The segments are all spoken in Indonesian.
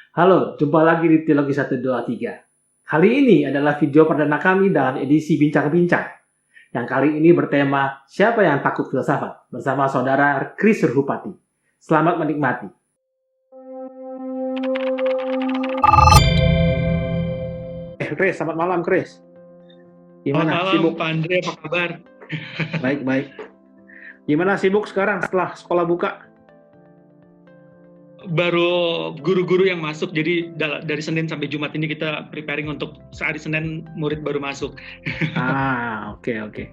Halo, jumpa lagi di Teologi 123. Kali ini adalah video perdana kami dalam edisi Bincang-Bincang. Yang kali ini bertema Siapa yang takut filsafat? Bersama saudara Chris Surhupati. Selamat menikmati. Chris, selamat malam Chris. Gimana? Selamat malam, Sibuk? Pak Andre, apa kabar? Baik. Gimana sibuk sekarang setelah sekolah buka? Baru guru-guru yang masuk, jadi dari Senin sampai Jumat ini kita preparing untuk hari Senin murid baru masuk. Oke.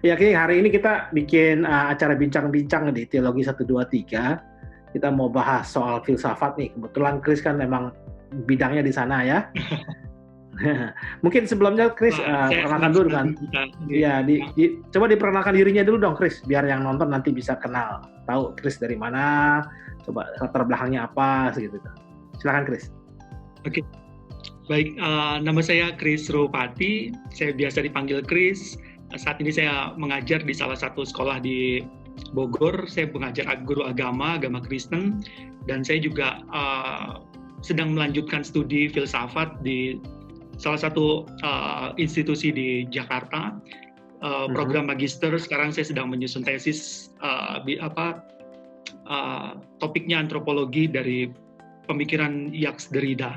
Ya, hari ini kita bikin acara bincang-bincang di Teologi 123. Kita mau bahas soal filsafat nih. Kebetulan Chris kan memang bidangnya di sana ya. Mungkin sebelumnya Chris perkenalkan dulu kan. Iya, coba diperkenalkan dirinya dulu dong Chris, biar yang nonton nanti bisa kenal. Tahu Chris dari mana, coba latar belakangnya apa gitu. Silakan Chris. Oke. Baik, nama saya Chris Surhupati. Saya biasa dipanggil Chris. Saat ini saya mengajar di salah satu sekolah di Bogor. Saya mengajar guru agama Kristen, dan saya juga sedang melanjutkan studi filsafat di salah satu institusi di Jakarta, program magister. Sekarang saya sedang menyusun tesis, topiknya antropologi dari pemikiran Jacques Derrida.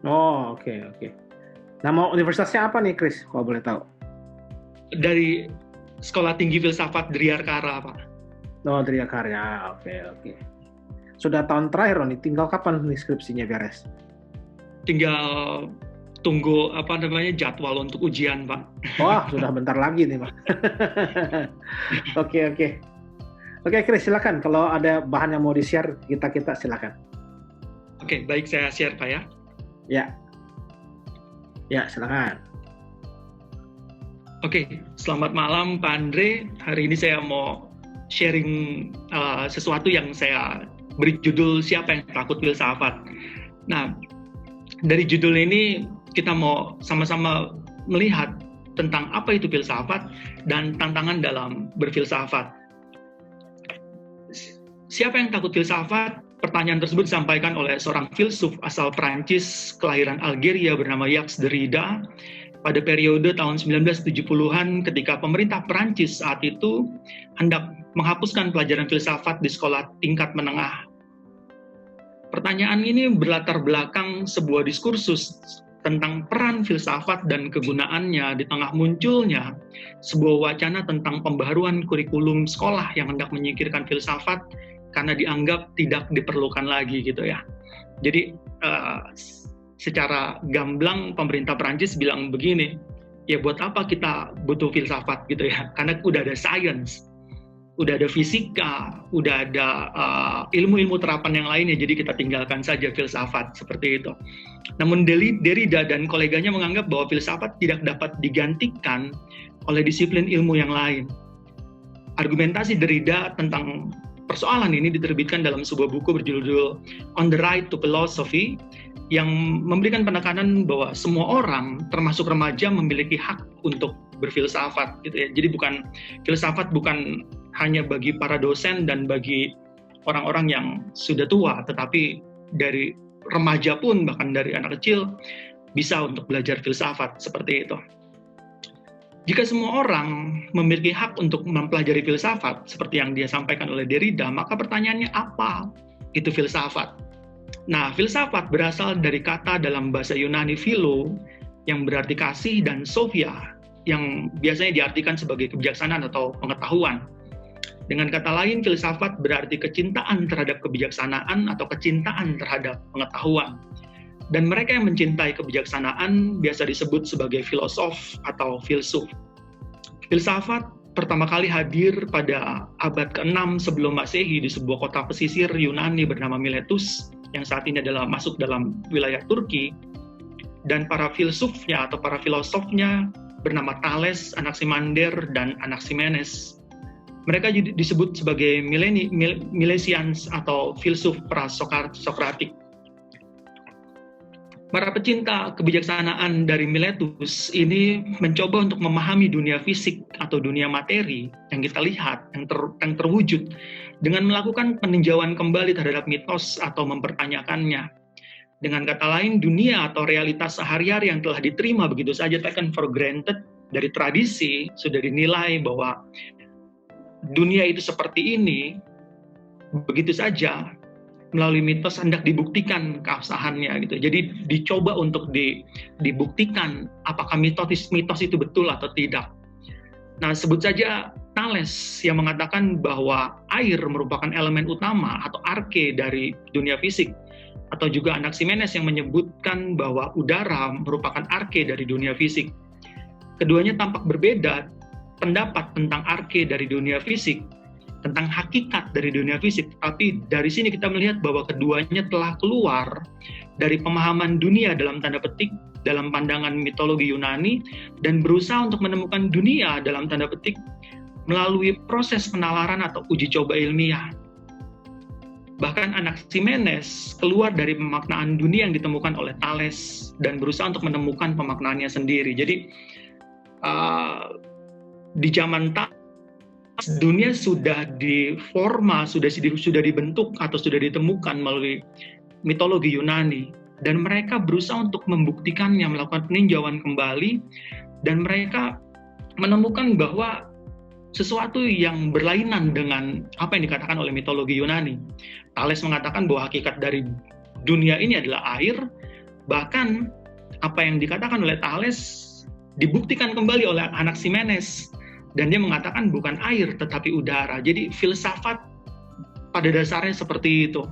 Oh, oke. Nama universitasnya apa nih Chris, kalau boleh tahu? Dari Sekolah Tinggi Filsafat Driakara, Pak. Oh, Driakara, oke. Sudah tahun terakhir nih, tinggal kapan nih skripsinya beres? Tinggal tunggu jadwal untuk ujian, Pak. Wah, sudah bentar lagi nih, Pak. Oke, Chris, silakan. Kalau ada bahan yang mau di-share, kita silakan. Oke, baik, saya share, Pak ya. Ya, silakan. Oke, selamat malam Pak Andre. Hari ini saya mau sharing sesuatu yang saya beri judul Siapa yang takut filsafat. Nah, dari judul ini kita mau sama-sama melihat tentang apa itu filsafat dan tantangan dalam berfilsafat. Siapa yang takut filsafat? Pertanyaan tersebut disampaikan oleh seorang filsuf asal Prancis kelahiran Algeria bernama Jacques Derrida pada periode tahun 1970-an ketika pemerintah Prancis saat itu hendak menghapuskan pelajaran filsafat di sekolah tingkat menengah. Pertanyaan ini berlatar belakang sebuah diskursus tentang peran filsafat dan kegunaannya di tengah munculnya sebuah wacana tentang pembaharuan kurikulum sekolah yang hendak menyingkirkan filsafat karena dianggap tidak diperlukan lagi gitu ya. Jadi secara gamblang pemerintah Prancis bilang begini, ya buat apa kita butuh filsafat gitu ya, karena udah ada science, udah ada fisika, udah ada ilmu-ilmu terapan yang lainnya, jadi kita tinggalkan saja filsafat, seperti itu. Namun Derrida dan koleganya menganggap bahwa filsafat tidak dapat digantikan oleh disiplin ilmu yang lain. Argumentasi Derrida tentang persoalan ini diterbitkan dalam sebuah buku berjudul On the Right to Philosophy yang memberikan penekanan bahwa semua orang, termasuk remaja, memiliki hak untuk berfilsafat gitu ya. Jadi filsafat bukan hanya bagi para dosen dan bagi orang-orang yang sudah tua, tetapi dari remaja pun, bahkan dari anak kecil, bisa untuk belajar filsafat, seperti itu. Jika semua orang memiliki hak untuk mempelajari filsafat, seperti yang dia sampaikan oleh Derrida, maka pertanyaannya apa itu filsafat? Nah, filsafat berasal dari kata dalam bahasa Yunani philo, yang berarti kasih, dan sophia, yang biasanya diartikan sebagai kebijaksanaan atau pengetahuan. Dengan kata lain, filsafat berarti kecintaan terhadap kebijaksanaan atau kecintaan terhadap pengetahuan. Dan mereka yang mencintai kebijaksanaan biasa disebut sebagai filosof atau filsuf. Filsafat pertama kali hadir pada abad ke-6 sebelum Masehi di sebuah kota pesisir Yunani bernama Miletus, yang saat ini adalah masuk dalam wilayah Turki, dan para filsufnya atau para filosofnya bernama Thales, Anaximander, dan Anaximenes. Mereka disebut sebagai Milesians atau filsuf pra-Sokratik. Para pecinta kebijaksanaan dari Miletus ini mencoba untuk memahami dunia fisik atau dunia materi yang kita lihat, yang terwujud, dengan melakukan peninjauan kembali terhadap mitos atau mempertanyakannya. Dengan kata lain, dunia atau realitas sehari-hari yang telah diterima begitu saja, taken for granted dari tradisi, sudah dinilai bahwa dunia itu seperti ini, begitu saja, melalui mitos hendak dibuktikan keabsahannya gitu. Jadi dicoba untuk dibuktikan apakah mitos itu betul atau tidak. Nah, sebut saja Thales yang mengatakan bahwa air merupakan elemen utama atau arke dari dunia fisik, atau juga Anaximenes yang menyebutkan bahwa udara merupakan arke dari dunia fisik. Keduanya tampak berbeda pendapat tentang arke dari dunia fisik, tentang hakikat dari dunia fisik, tapi dari sini kita melihat bahwa keduanya telah keluar dari pemahaman dunia dalam tanda petik, dalam pandangan mitologi Yunani, dan berusaha untuk menemukan dunia dalam tanda petik melalui proses penalaran atau uji coba ilmiah. Bahkan Anaximenes keluar dari pemaknaan dunia yang ditemukan oleh Thales dan berusaha untuk menemukan pemaknaannya sendiri. Jadi di zaman Thales, dunia sudah diforma, sudah dibentuk atau sudah ditemukan melalui mitologi Yunani, dan mereka berusaha untuk membuktikannya, melakukan peninjauan kembali, dan mereka menemukan bahwa sesuatu yang berlainan dengan apa yang dikatakan oleh mitologi Yunani. Thales mengatakan bahwa hakikat dari dunia ini adalah air, bahkan apa yang dikatakan oleh Thales dibuktikan kembali oleh Anaximenes, dan dia mengatakan bukan air tetapi udara. Jadi filsafat pada dasarnya seperti itu,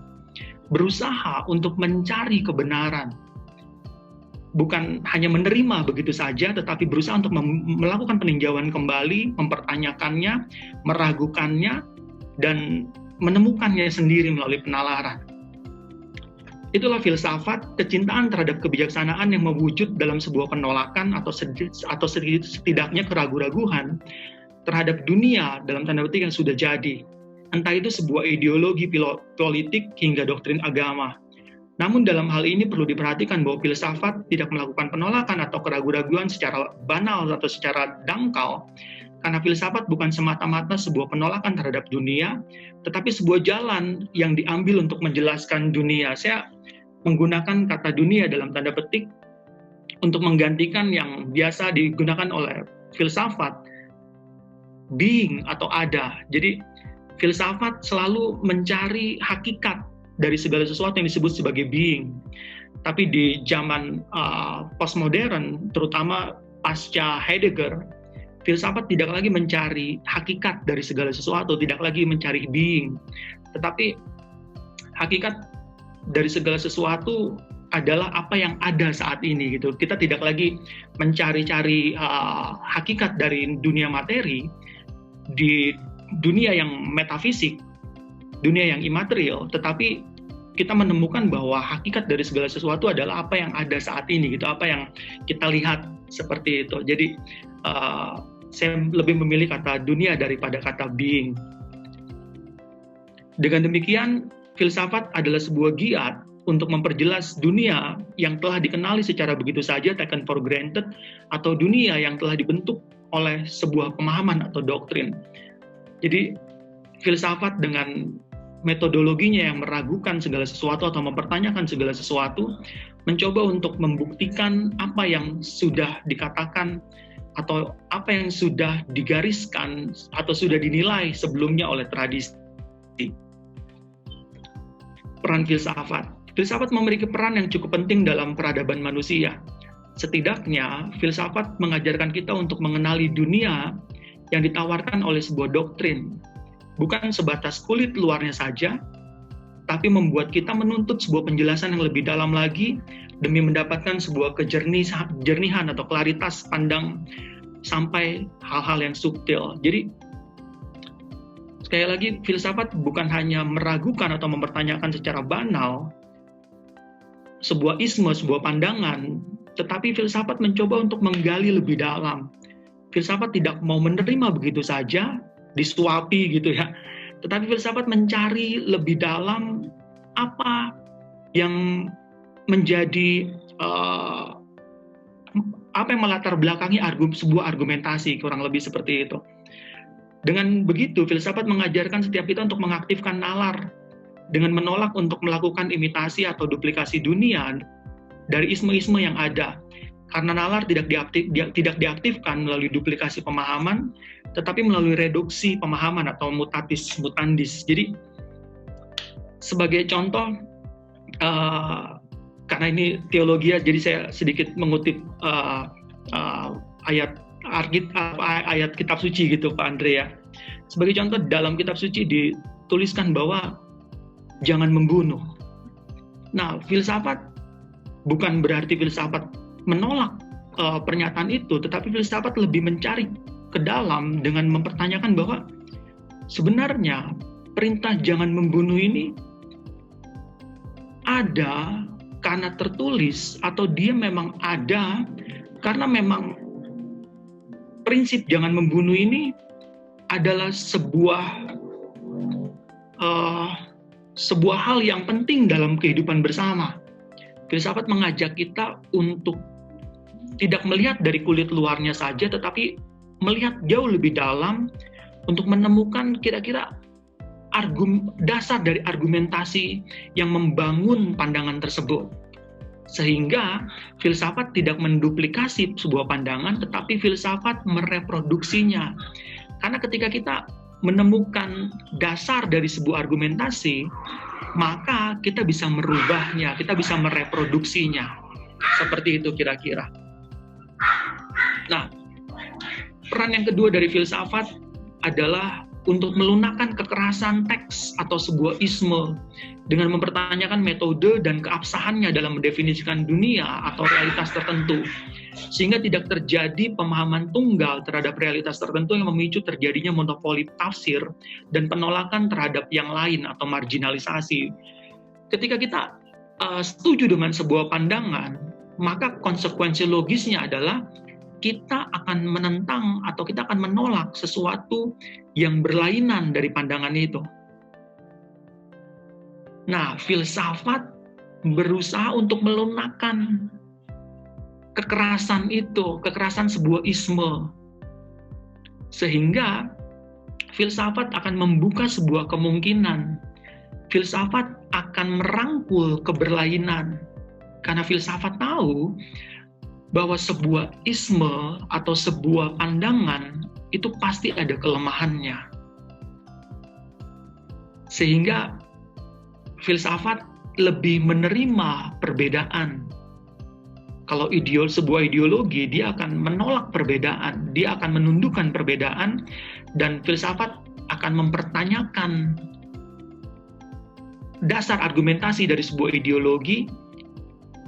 berusaha untuk mencari kebenaran, bukan hanya menerima begitu saja, tetapi berusaha untuk melakukan peninjauan kembali, mempertanyakannya, meragukannya, dan menemukannya sendiri melalui penalaran. Itulah filsafat, kecintaan terhadap kebijaksanaan yang mewujud dalam sebuah penolakan atau setidaknya keraguan-raguan terhadap dunia dalam tanda petik yang sudah jadi. Entah itu sebuah ideologi politik hingga doktrin agama. Namun dalam hal ini perlu diperhatikan bahwa filsafat tidak melakukan penolakan atau keraguan-raguan secara banal atau secara dangkal, karena filsafat bukan semata-mata sebuah penolakan terhadap dunia, tetapi sebuah jalan yang diambil untuk menjelaskan dunia. Saya menggunakan kata dunia dalam tanda petik untuk menggantikan yang biasa digunakan oleh filsafat, being atau ada. Jadi filsafat selalu mencari hakikat dari segala sesuatu yang disebut sebagai being. Tapi di zaman postmodern, terutama pasca Heidegger, filsafat tidak lagi mencari hakikat dari segala sesuatu, tidak lagi mencari being. Tetapi hakikat dari segala sesuatu adalah apa yang ada saat ini gitu. Kita tidak lagi mencari-cari hakikat dari dunia materi, di dunia yang metafisik, dunia yang imaterial, tetapi kita menemukan bahwa hakikat dari segala sesuatu adalah apa yang ada saat ini gitu, apa yang kita lihat seperti itu. Jadi saya lebih memilih kata dunia daripada kata being. Dengan demikian, filsafat adalah sebuah giat untuk memperjelas dunia yang telah dikenali secara begitu saja, taken for granted, atau dunia yang telah dibentuk oleh sebuah pemahaman atau doktrin. Jadi filsafat dengan metodologinya yang meragukan segala sesuatu atau mempertanyakan segala sesuatu, mencoba untuk membuktikan apa yang sudah dikatakan atau apa yang sudah digariskan atau sudah dinilai sebelumnya oleh tradisi. Peran filsafat. Filsafat memiliki peran yang cukup penting dalam peradaban manusia. Setidaknya, filsafat mengajarkan kita untuk mengenali dunia yang ditawarkan oleh sebuah doktrin. Bukan sebatas kulit luarnya saja, tapi membuat kita menuntut sebuah penjelasan yang lebih dalam lagi demi mendapatkan sebuah kejernihan atau klaritas pandang sampai hal-hal yang subtil. Jadi, sekali lagi, filsafat bukan hanya meragukan atau mempertanyakan secara banal sebuah isme, sebuah pandangan, tetapi filsafat mencoba untuk menggali lebih dalam. Filsafat tidak mau menerima begitu saja, disuapi gitu ya. Tetapi filsafat mencari lebih dalam apa yang menjadi apa yang melatar belakangi sebuah argumentasi, kurang lebih seperti itu. Dengan begitu, filsafat mengajarkan setiap kita untuk mengaktifkan nalar dengan menolak untuk melakukan imitasi atau duplikasi dunia dari isme-isme yang ada. Karena nalar tidak diaktifkan melalui duplikasi pemahaman, tetapi melalui reduksi pemahaman atau mutatis mutandis. Jadi sebagai contoh, karena ini teologi ya, jadi saya sedikit mengutip ayat kitab suci gitu Pak Andre ya. Sebagai contoh, dalam kitab suci dituliskan bahwa jangan membunuh. Nah, filsafat bukan berarti filsafat menolak pernyataan itu, tetapi filsafat lebih mencari ke dalam dengan mempertanyakan bahwa sebenarnya perintah jangan membunuh ini ada karena tertulis, atau dia memang ada karena memang prinsip jangan membunuh ini adalah sebuah hal yang penting dalam kehidupan bersama. Filsafat mengajak kita untuk tidak melihat dari kulit luarnya saja, tetapi melihat jauh lebih dalam untuk menemukan kira-kira dasar dari argumentasi yang membangun pandangan tersebut. Sehingga filsafat tidak menduplikasi sebuah pandangan, tetapi filsafat mereproduksinya. Karena ketika kita menemukan dasar dari sebuah argumentasi, maka kita bisa merubahnya, kita bisa mereproduksinya. Seperti itu kira-kira. Nah, peran yang kedua dari filsafat adalah untuk melunakkan kekerasan teks atau sebuah isme dengan mempertanyakan metode dan keabsahannya dalam mendefinisikan dunia atau realitas tertentu, sehingga tidak terjadi pemahaman tunggal terhadap realitas tertentu yang memicu terjadinya monopoli tafsir dan penolakan terhadap yang lain atau marginalisasi. Ketika kita setuju dengan sebuah pandangan, maka konsekuensi logisnya adalah kita akan menentang atau kita akan menolak sesuatu yang berlainan dari pandangan itu. Nah, filsafat berusaha untuk melunakkan kekerasan itu, kekerasan sebuah isme. Sehingga filsafat akan membuka sebuah kemungkinan. Filsafat akan merangkul keberlainan. Karena filsafat tahu bahwa sebuah isme atau sebuah pandangan itu pasti ada kelemahannya. Sehingga filsafat lebih menerima perbedaan. Kalau sebuah ideologi, dia akan menolak perbedaan, dia akan menundukkan perbedaan, dan filsafat akan mempertanyakan dasar argumentasi dari sebuah ideologi,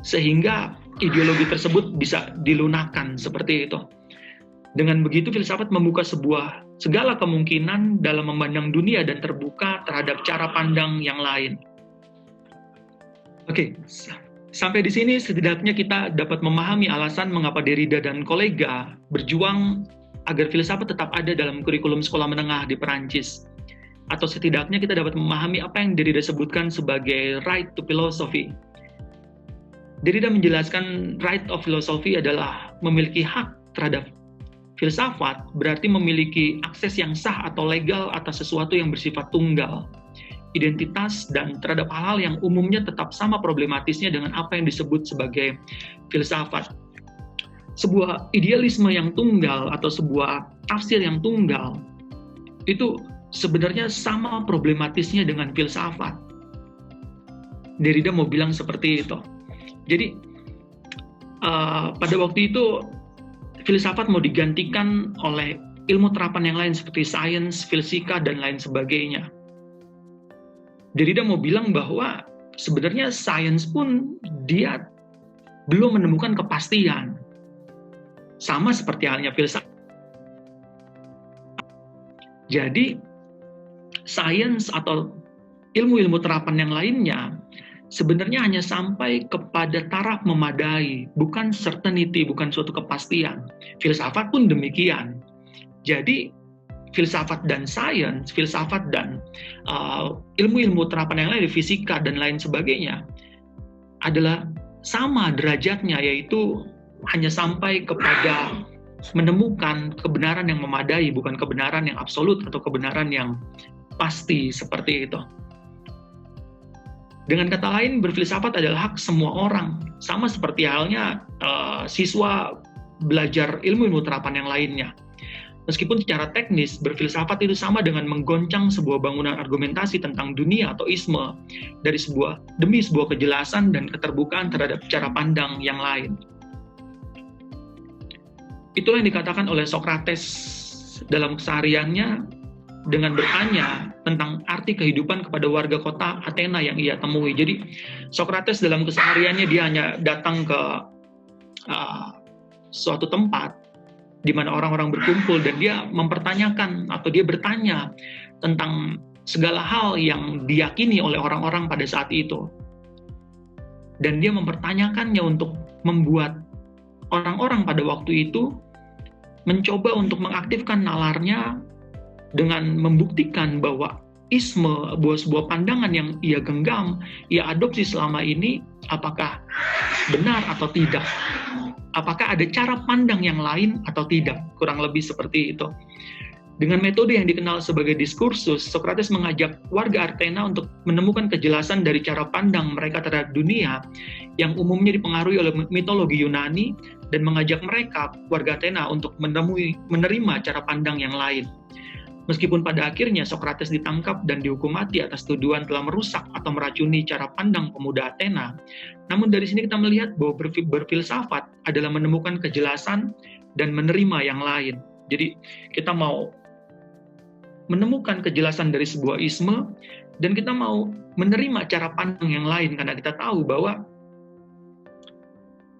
sehingga ideologi tersebut bisa dilunakkan seperti itu. Dengan begitu filsafat membuka segala kemungkinan dalam memandang dunia dan terbuka terhadap cara pandang yang lain. Oke, sampai di sini setidaknya kita dapat memahami alasan mengapa Derrida dan kolega berjuang agar filsafat tetap ada dalam kurikulum sekolah menengah di Perancis. Atau setidaknya kita dapat memahami apa yang Derrida sebutkan sebagai right to philosophy. Derrida menjelaskan right of philosophy adalah memiliki hak terhadap filsafat, berarti memiliki akses yang sah atau legal atas sesuatu yang bersifat tunggal, identitas, dan terhadap hal-hal yang umumnya tetap sama problematisnya dengan apa yang disebut sebagai filsafat. Sebuah idealisme yang tunggal atau sebuah tafsir yang tunggal itu sebenarnya sama problematisnya dengan filsafat. Derrida mau bilang seperti itu. Jadi pada waktu itu filsafat mau digantikan oleh ilmu terapan yang lain seperti sains, fisika, dan lain sebagainya. Derrida mau bilang bahwa sebenarnya sains pun dia belum menemukan kepastian. Sama seperti halnya filsafat. Jadi sains atau ilmu-ilmu terapan yang lainnya sebenarnya hanya sampai kepada taraf memadai, bukan certainty, bukan suatu kepastian. Filsafat pun demikian. Jadi, filsafat dan sains, filsafat dan ilmu-ilmu terapan yang lain, fisika dan lain sebagainya, adalah sama derajatnya, yaitu hanya sampai kepada menemukan kebenaran yang memadai, bukan kebenaran yang absolut atau kebenaran yang pasti, seperti itu. Dengan kata lain, berfilsafat adalah hak semua orang, sama seperti halnya siswa belajar ilmu-ilmu terapan yang lainnya. Meskipun secara teknis, berfilsafat itu sama dengan menggoncang sebuah bangunan argumentasi tentang dunia atau isme demi sebuah kejelasan dan keterbukaan terhadap cara pandang yang lain. Itulah yang dikatakan oleh Sokrates dalam kesehariannya dengan bertanya tentang arti kehidupan kepada warga kota Athena yang ia temui. Jadi Sokrates dalam kesehariannya dia hanya datang ke suatu tempat di mana orang-orang berkumpul dan dia mempertanyakan atau dia bertanya tentang segala hal yang diyakini oleh orang-orang pada saat itu. Dan dia mempertanyakannya untuk membuat orang-orang pada waktu itu mencoba untuk mengaktifkan nalarnya dengan membuktikan bahwa isme, sebuah pandangan yang ia genggam, ia adopsi selama ini, apakah benar atau tidak. Apakah ada cara pandang yang lain atau tidak. Kurang lebih seperti itu. Dengan metode yang dikenal sebagai diskursus, Sokrates mengajak warga Athena untuk menemukan kejelasan dari cara pandang mereka terhadap dunia yang umumnya dipengaruhi oleh mitologi Yunani dan mengajak mereka, warga Athena, untuk menerima cara pandang yang lain. Meskipun pada akhirnya Sokrates ditangkap dan dihukum mati atas tuduhan telah merusak atau meracuni cara pandang pemuda Athena, namun dari sini kita melihat bahwa berfilsafat adalah menemukan kejelasan dan menerima yang lain. Jadi kita mau menemukan kejelasan dari sebuah isme dan kita mau menerima cara pandang yang lain karena kita tahu bahwa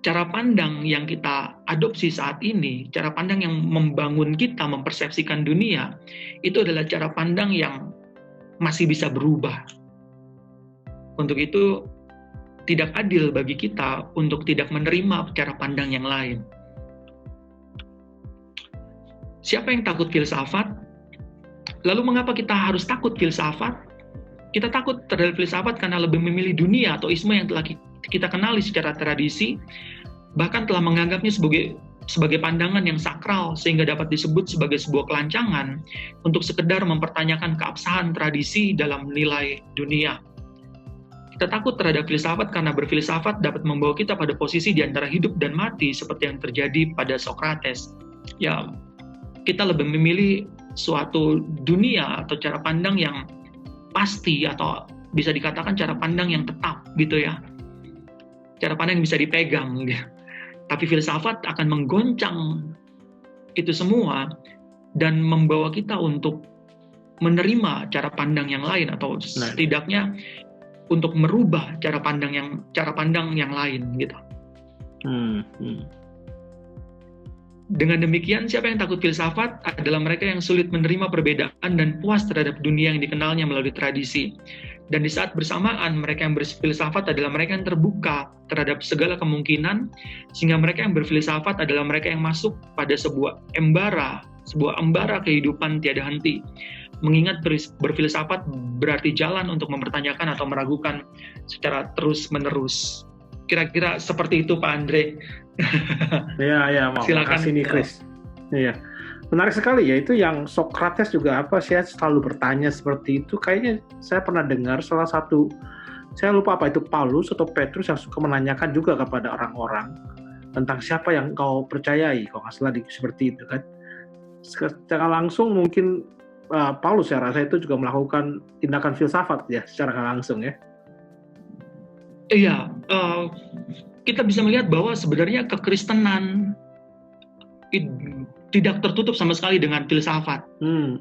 cara pandang yang kita adopsi saat ini, cara pandang yang membangun kita, mempersepsikan dunia, itu adalah cara pandang yang masih bisa berubah. Untuk itu, tidak adil bagi kita untuk tidak menerima cara pandang yang lain. Siapa yang takut filsafat? Lalu mengapa kita harus takut filsafat? Kita takut terhadap filsafat karena lebih memilih dunia atau isme yang telah kita kenali secara tradisi, bahkan telah menganggapnya sebagai pandangan yang sakral sehingga dapat disebut sebagai sebuah kelancangan untuk sekedar mempertanyakan keabsahan tradisi dalam nilai dunia. Kita takut terhadap filsafat karena berfilsafat dapat membawa kita pada posisi di antara hidup dan mati seperti yang terjadi pada Sokrates. Ya, kita lebih memilih suatu dunia atau cara pandang yang pasti atau bisa dikatakan cara pandang yang tetap gitu ya. Cara pandang yang bisa dipegang gitu. Tapi filsafat akan menggoncang itu semua dan membawa kita untuk menerima cara pandang yang lain atau setidaknya untuk merubah cara pandang yang lain gitu. Dengan demikian, siapa yang takut filsafat adalah mereka yang sulit menerima perbedaan dan puas terhadap dunia yang dikenalnya melalui tradisi. Dan di saat bersamaan, mereka yang berfilsafat adalah mereka yang terbuka terhadap segala kemungkinan, sehingga mereka yang berfilsafat adalah mereka yang masuk pada sebuah embara kehidupan tiada henti. Mengingat berfilsafat berarti jalan untuk mempertanyakan atau meragukan secara terus-menerus. Kira-kira seperti itu, Pak Andre. Iya, Silakan. Makasih nih, Chris. Iya. Menarik sekali ya, itu yang Sokrates juga saya selalu bertanya seperti itu. Kayaknya saya pernah dengar salah satu, saya lupa apa itu, Paulus atau Petrus yang suka menanyakan juga kepada orang-orang tentang siapa yang kau percayai, kalau nggak salah seperti itu kan. Secara langsung mungkin Paulus saya rasa itu juga melakukan tindakan filsafat ya, secara langsung ya. Iya, kita bisa melihat bahwa sebenarnya kekristenan tidak tertutup sama sekali dengan filsafat.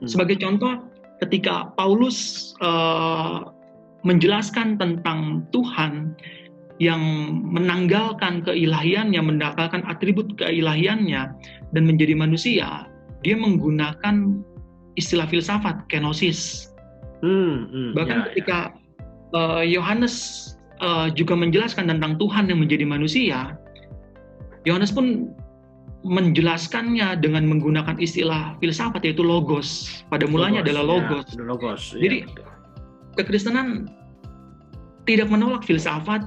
Sebagai contoh, ketika Paulus menjelaskan tentang Tuhan yang menanggalkan keilahiannya, menanggalkan atribut keilahiannya dan menjadi manusia, dia menggunakan istilah filsafat, kenosis. Bahkan ketika Yohanes juga menjelaskan tentang Tuhan yang menjadi manusia, Yohanes pun menjelaskannya dengan menggunakan istilah filsafat, yaitu logos. Pada mulanya adalah logos. Jadi kekristenan tidak menolak filsafat,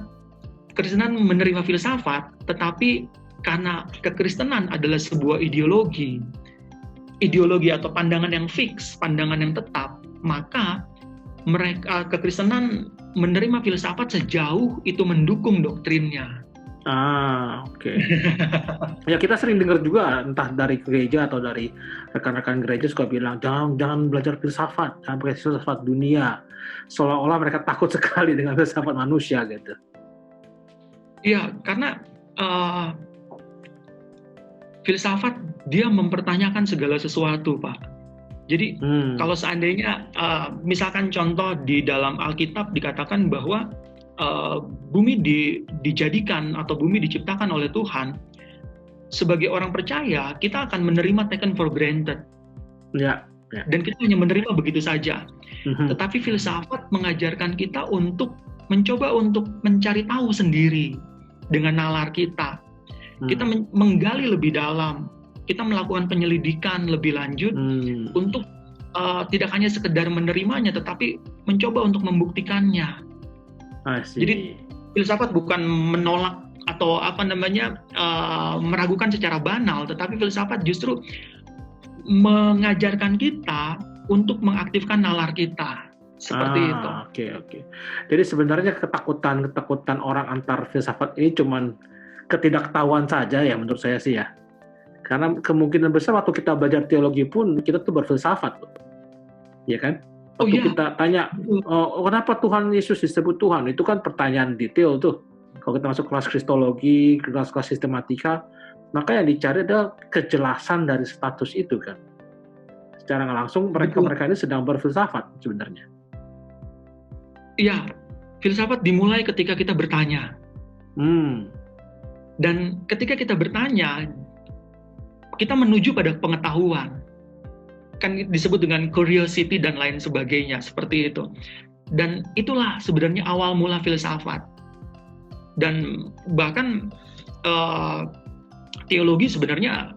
kekristenan menerima filsafat, tetapi karena kekristenan adalah sebuah ideologi atau pandangan yang fix, pandangan yang tetap, maka mereka kekristenan menerima filsafat sejauh itu mendukung doktrinnya. Oke. Ya, kita sering dengar juga entah dari gereja atau dari rekan-rekan gereja suka bilang jangan belajar filsafat, jangan pakai filsafat dunia. Seolah-olah mereka takut sekali dengan filsafat manusia gitu. Iya, karena filsafat dia mempertanyakan segala sesuatu, Pak. Jadi kalau seandainya misalkan contoh di dalam Alkitab dikatakan bahwa bumi dijadikan atau bumi diciptakan oleh Tuhan, sebagai orang percaya kita akan menerima taken for granted. Ya. Dan kita hanya menerima begitu saja. Tetapi filsafat mengajarkan kita untuk mencoba untuk mencari tahu sendiri dengan nalar kita. Kita menggali lebih dalam, kita melakukan penyelidikan lebih lanjut untuk tidak hanya sekedar menerimanya, tetapi mencoba untuk membuktikannya. Jadi filsafat bukan menolak atau meragukan secara banal, tetapi filsafat justru mengajarkan kita untuk mengaktifkan nalar kita. Seperti itu. Oke. Jadi sebenarnya ketakutan orang antar filsafat ini cuman ketidaktahuan saja ya menurut saya sih ya. Karena kemungkinan besar waktu kita belajar teologi pun kita tuh berfilsafat, ya kan? Waktu kita tanya, kenapa Tuhan Yesus disebut Tuhan? Itu kan pertanyaan detail tuh. Kalau kita masuk kelas kristologi, kelas sistematika, maka yang dicari adalah kejelasan dari status itu kan. Secara nggak langsung mereka ini sedang berfilsafat sebenarnya. Iya, filsafat dimulai ketika kita bertanya. Dan ketika kita bertanya, kita menuju pada pengetahuan. Kan disebut dengan curiosity dan lain sebagainya, seperti itu. Dan itulah sebenarnya awal mula filsafat. Dan bahkan teologi sebenarnya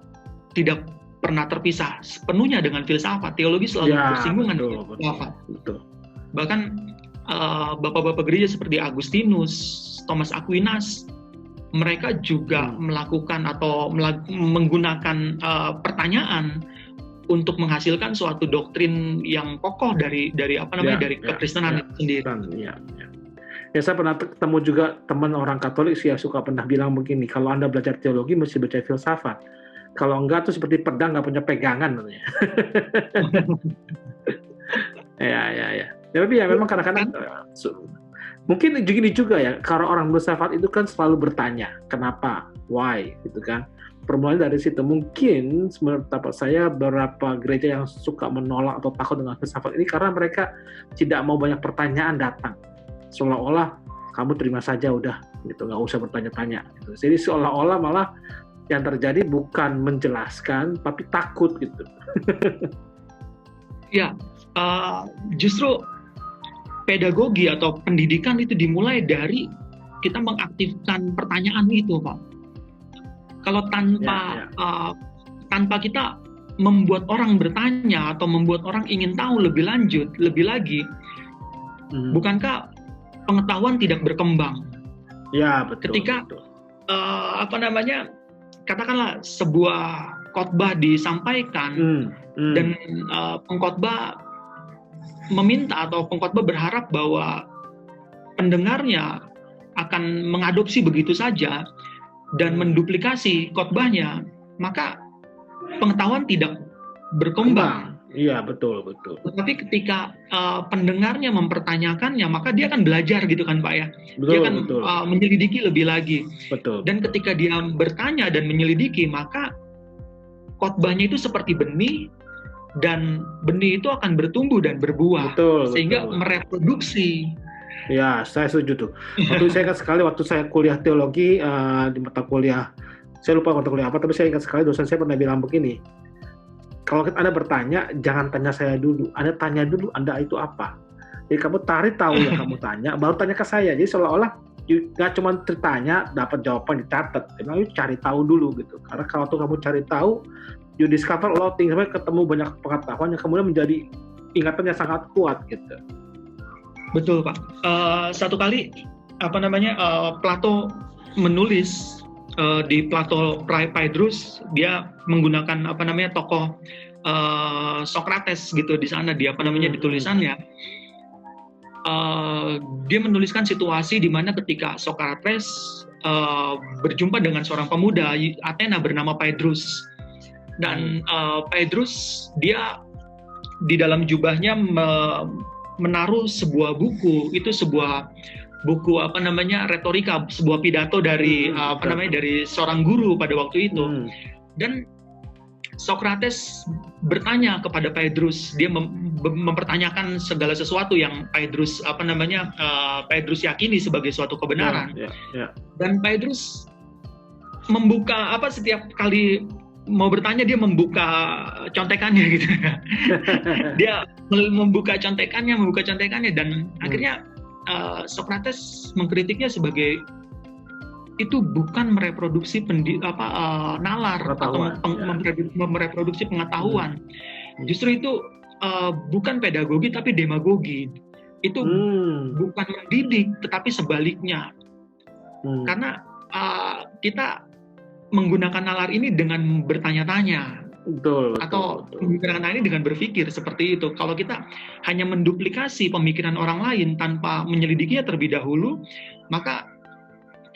tidak pernah terpisah sepenuhnya dengan filsafat. Teologi selalu bersinggungan dengan filsafat. Betul. Bahkan bapak-bapak gereja seperti Agustinus, Thomas Aquinas, mereka juga melakukan atau menggunakan pertanyaan untuk menghasilkan suatu doktrin yang kokoh dari kekristenan itu sendiri. Ya, saya pernah ketemu juga teman orang Katolik sih yang suka pernah bilang begini, kalau Anda belajar teologi mesti baca filsafat. Kalau enggak tuh seperti pedang nggak punya pegangan katanya. Ya. Tapi ya memang kadang-kadang mungkin gini juga ya, kalau orang filsafat itu kan selalu bertanya, kenapa, why, gitu kan. Permulaan dari situ, mungkin menurut saya beberapa gereja yang suka menolak atau takut dengan filsafat ini karena mereka tidak mau banyak pertanyaan datang. Seolah-olah kamu terima saja udah, gitu, nggak usah bertanya-tanya. Gitu. Jadi seolah-olah malah yang terjadi bukan menjelaskan, tapi takut gitu. Ya, justru pedagogi atau pendidikan itu dimulai dari kita mengaktifkan pertanyaan itu, Pak. Kalau tanpa kita membuat orang bertanya atau membuat orang ingin tahu lebih lanjut, lebih lagi, bukankah pengetahuan tidak berkembang? Ya, betul. Ketika katakanlah sebuah khotbah disampaikan dan pengkhotbah meminta atau pengkhotbah berharap bahwa pendengarnya akan mengadopsi begitu saja dan menduplikasi khotbahnya, maka pengetahuan tidak berkembang. Iya, betul. Tetapi ketika pendengarnya mempertanyakannya, maka dia akan belajar gitu kan, Pak ya. Dia akan menyelidiki lebih lagi. Betul. Dan ketika dia bertanya dan menyelidiki, maka khotbahnya itu seperti benih, dan benih itu akan bertumbuh dan berbuah. Sehingga mereproduksi. Ya, saya setuju tuh. Saya ingat sekali waktu saya kuliah teologi di mata kuliah, saya lupa mata kuliah apa, tapi saya ingat sekali dosen saya pernah bilang begini, kalau Anda bertanya, jangan tanya saya dulu, Anda tanya dulu Anda itu apa. Jadi kamu tahu yang kamu tanya, baru tanya ke saya. Jadi seolah-olah nggak cuma tanya, dapat jawaban dicatat, tapi cari tahu dulu gitu. Karena kalau tuh kamu cari tahu, you discover a lot of things, ketemu banyak pengetahuan yang kemudian menjadi ingatan yang sangat kuat gitu. Betul, Pak. Satu kali Plato menulis di Plato Phaedrus, dia menggunakan tokoh Sokrates gitu di sana, dia di tulisannya. dia menuliskan situasi di mana ketika Socrates berjumpa dengan seorang pemuda Athena bernama Phaedrus, dan Phaedrus dia di dalam jubahnya menaruh sebuah buku, itu sebuah buku retorika, sebuah pidato dari dari seorang guru pada waktu itu. Dan Socrates bertanya kepada Phaedrus, dia mempertanyakan segala sesuatu yang Phaedrus Phaedrus yakini sebagai suatu kebenaran. Dan Phaedrus membuka setiap kali mau bertanya dia membuka contekannya gitu. Dia membuka contekannya dan akhirnya Socrates mengkritiknya sebagai itu bukan mereproduksi nalar atau mereproduksi pengetahuan. Justru itu bukan pedagogi tapi demagogi. Itu bukan mendidik tetapi sebaliknya. Karena kita menggunakan nalar ini dengan bertanya-tanya. Betul. Menggunakan nalar ini dengan berpikir seperti itu. Kalau kita hanya menduplikasi pemikiran orang lain tanpa menyelidikinya terlebih dahulu, maka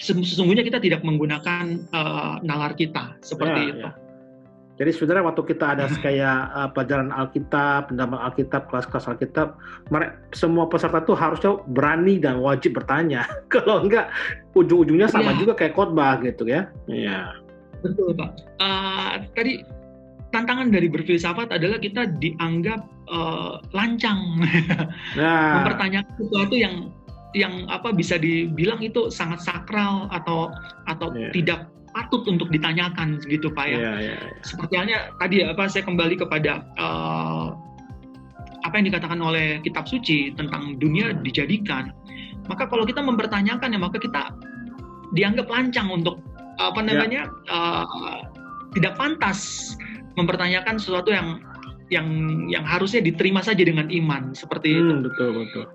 sesungguhnya kita tidak menggunakan nalar kita seperti itu. Ya. Jadi sebenarnya waktu kita ada kayak pelajaran Alkitab, pendalaman Alkitab, kelas-kelas Alkitab, semua peserta tuh harusnya berani dan wajib bertanya. Kalau enggak, ujung-ujungnya sama juga kayak khotbah gitu ya. Iya. Betul, Pak. Tadi tantangan dari berfilsafat adalah kita dianggap lancang, mempertanyakan sesuatu yang bisa dibilang itu sangat sakral atau tidak patut untuk ditanyakan gitu Pak ya. Seperti halnya tadi saya kembali kepada apa yang dikatakan oleh kitab suci tentang dunia dijadikan. Maka kalau kita mempertanyakan maka kita dianggap lancang untuk tidak pantas mempertanyakan sesuatu yang harusnya diterima saja dengan iman seperti itu. Betul.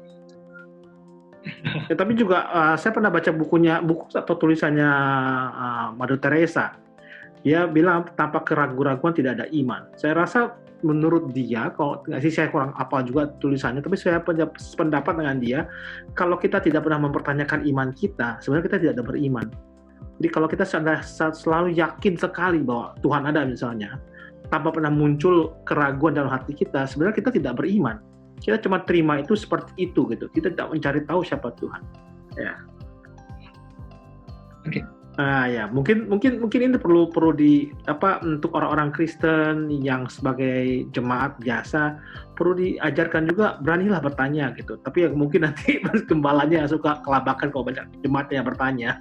Tapi juga saya pernah baca buku atau tulisannya Mother Teresa. Dia bilang tanpa keraguan-raguan tidak ada iman. Saya rasa menurut dia, kalau saya kurang apal juga tulisannya, tapi saya punya pendapat dengan dia, kalau kita tidak pernah mempertanyakan iman kita, sebenarnya kita tidak ada beriman. Jadi kalau kita selalu yakin sekali bahwa Tuhan ada misalnya, tanpa pernah muncul keraguan dalam hati kita, sebenarnya kita tidak beriman. Kita cuma terima itu seperti itu gitu. Kita tidak mencari tahu siapa Tuhan. Ya. Oke. Ya, mungkin ini perlu untuk orang-orang Kristen yang sebagai jemaat biasa perlu diajarkan juga, beranilah bertanya gitu. Tapi yang mungkin nanti gembalanya suka kelabakan kalau banyak jemaat yang bertanya.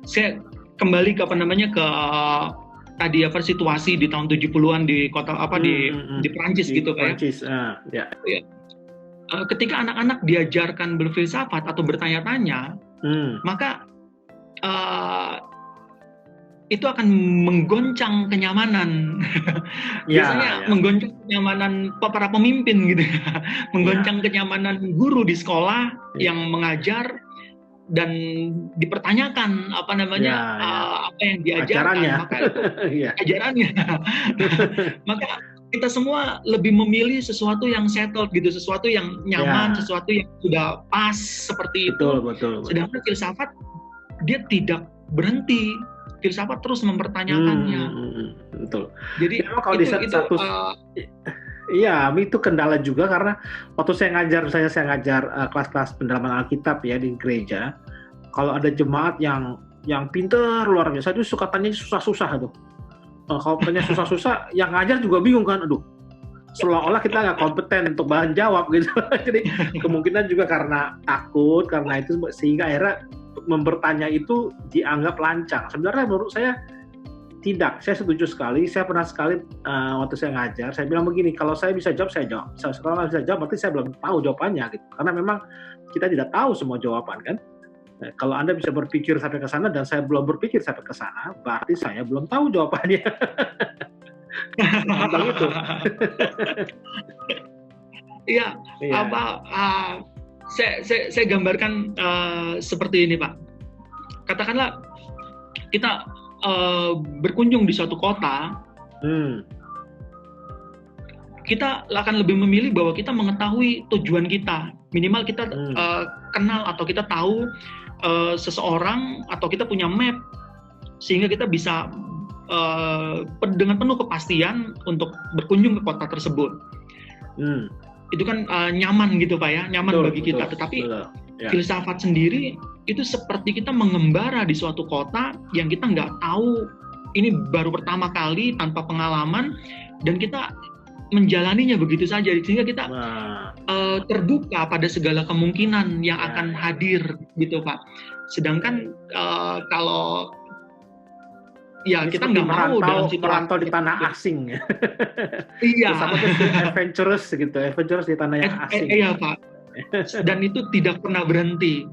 Saya kembali ke tadi situasi di tahun 70-an di kota di Prancis gitu kayak. Ketika anak-anak diajarkan berfilsafat atau bertanya-tanya, maka itu akan menggoncang kenyamanan. Biasanya menggoncang kenyamanan para pemimpin gitu. Menggoncang kenyamanan guru di sekolah yang mengajar dan dipertanyakan apa yang diajarkan, maka itu ajarannya. Maka kita semua lebih memilih sesuatu yang settled gitu, sesuatu yang nyaman, sesuatu yang sudah pas seperti itu. Betul. Sedangkan filsafat dia tidak berhenti, filsafat terus mempertanyakannya. Betul. Jadi kalau itu kendala juga karena waktu saya ngajar kelas-kelas pendalaman Alkitab ya di gereja, kalau ada jemaat yang pinter luar biasa itu suka tanya susah-susah tuh. Kalau tanya susah-susah, yang ngajar juga bingung kan, seolah-olah kita nggak kompeten untuk bahan jawab gitu. Jadi kemungkinan juga karena takut, karena itu sehingga akhirnya membertanya itu dianggap lancang. Sebenarnya menurut saya tidak, saya setuju sekali. Saya pernah sekali waktu saya ngajar, saya bilang begini, kalau saya bisa jawab, saya jawab. Kalau nggak bisa jawab, berarti saya belum tahu jawabannya gitu. Karena memang kita tidak tahu semua jawaban kan. Nah, kalau Anda bisa berpikir sampai ke sana dan saya belum berpikir sampai ke sana, berarti saya belum tahu jawabannya. Macam itu. Iya. Saya gambarkan seperti ini, Pak. Katakanlah kita berkunjung di suatu kota, kita akan lebih memilih bahwa kita mengetahui tujuan kita. Minimal kita kenal atau kita tahu seseorang, atau kita punya map sehingga kita bisa dengan penuh kepastian untuk berkunjung ke kota tersebut. Itu kan nyaman gitu Pak ya, nyaman bagi kita. Tetapi filsafat sendiri itu seperti kita mengembara di suatu kota yang kita nggak tahu, ini baru pertama kali tanpa pengalaman, dan kita menjalaninya begitu saja, sehingga kita terbuka pada segala kemungkinan yang akan hadir gitu Pak. Sedangkan kalau kita nggak mau dalam merantau di tanah asing ya. Iya. Adventurous di tanah yang asing. Iya Pak. Dan itu tidak pernah berhenti.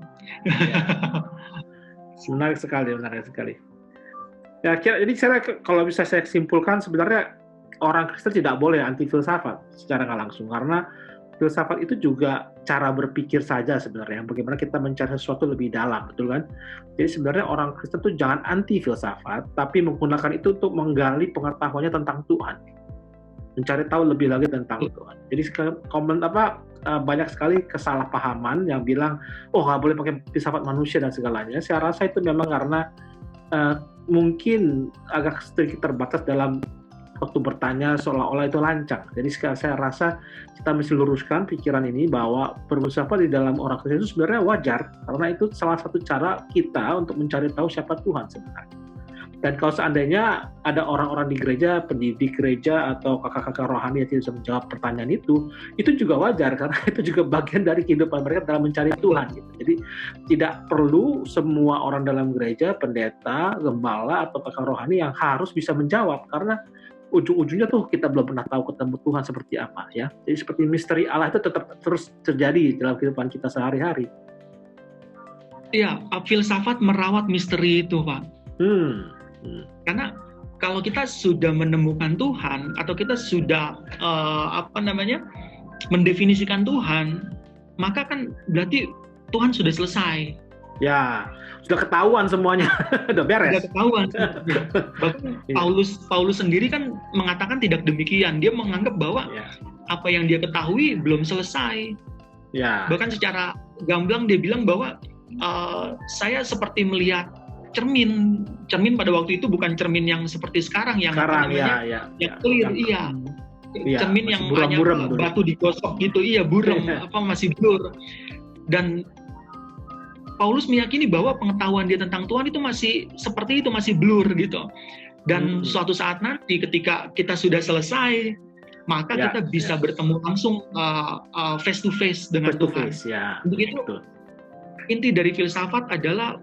Menarik sekali. Ya, jadi kalau bisa saya simpulkan, sebenarnya orang Kristen tidak boleh anti filsafat secara nggak langsung, karena filsafat itu juga cara berpikir saja sebenarnya, bagaimana kita mencari sesuatu lebih dalam, betul kan? Jadi sebenarnya orang Kristen itu jangan anti filsafat, tapi menggunakan itu untuk menggali pengetahuannya tentang Tuhan, mencari tahu lebih lagi tentang Tuhan. Jadi banyak sekali kesalahpahaman yang bilang, nggak boleh pakai filsafat manusia dan segalanya. Saya rasa itu memang karena mungkin agak sedikit terbatas dalam waktu bertanya, seolah-olah itu lancang. Jadi saya rasa kita mesti luruskan pikiran ini bahwa berfilsafat di dalam orang Kristen itu sebenarnya wajar, karena itu salah satu cara kita untuk mencari tahu siapa Tuhan sebenarnya. Dan kalau seandainya ada orang-orang di gereja, pendidik gereja atau kakak-kakak rohani yang tidak bisa menjawab pertanyaan itu juga wajar, karena itu juga bagian dari kehidupan mereka dalam mencari Tuhan. Gitu. Jadi tidak perlu semua orang dalam gereja, pendeta, gembala atau kakak rohani yang harus bisa menjawab, karena ujung-ujungnya tuh kita belum pernah tahu ketemu Tuhan seperti apa ya. Jadi seperti misteri Allah itu tetap terus terjadi dalam kehidupan kita sehari-hari. Iya, filsafat merawat misteri itu, Pak. Karena kalau kita sudah menemukan Tuhan, atau kita sudah mendefinisikan Tuhan, maka kan berarti Tuhan sudah selesai. Ya, sudah ketahuan semuanya, udah beres. Sudah ketahuan. Bahkan Paulus sendiri kan mengatakan tidak demikian. Dia menganggap bahwa apa yang dia ketahui belum selesai. Ya. Bahkan secara gamblang dia bilang bahwa saya seperti melihat cermin. Cermin pada waktu itu bukan cermin yang seperti sekarang yang yang clear, cermin yang hanya batu digosok gitu, buram, masih blur. Dan Paulus meyakini bahwa pengetahuan dia tentang Tuhan itu masih seperti itu, masih blur gitu. Dan suatu saat nanti ketika kita sudah selesai, maka kita bisa bertemu langsung face to face dengan Tuhan. Begitu. Inti dari filsafat adalah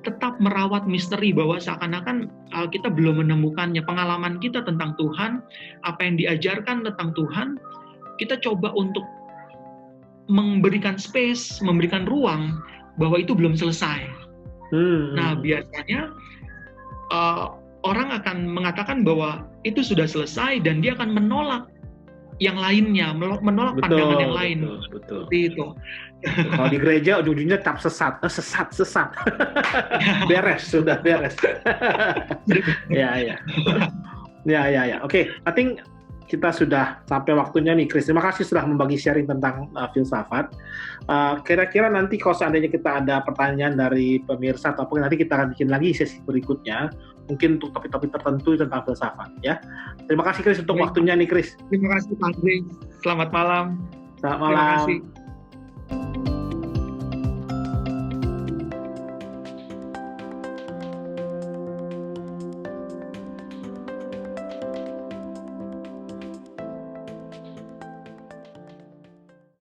tetap merawat misteri, bahwa seakan-akan kita belum menemukannya. Pengalaman kita tentang Tuhan, apa yang diajarkan tentang Tuhan, kita coba untuk memberikan space, memberikan ruang bahwa itu belum selesai. Nah, biasanya orang akan mengatakan bahwa itu sudah selesai, dan dia akan menolak yang lainnya, menolak pandangan yang lain. Betul. Seperti itu. Kalau di gereja ujung-ujungnya tetap sesat. Sudah beres. Ya. Oke, I think kita sudah sampai waktunya nih, Chris. Terima kasih sudah membagi sharing tentang filsafat. Kira-kira nanti kalau seandainya kita ada pertanyaan dari pemirsa atau nanti kita akan bikin lagi sesi berikutnya, mungkin untuk topik-topik tertentu tentang filsafat. Ya. Terima kasih, Chris, untuk waktunya nih, Chris. Terima kasih, Pak Andre. Selamat malam. Selamat malam. Terima kasih.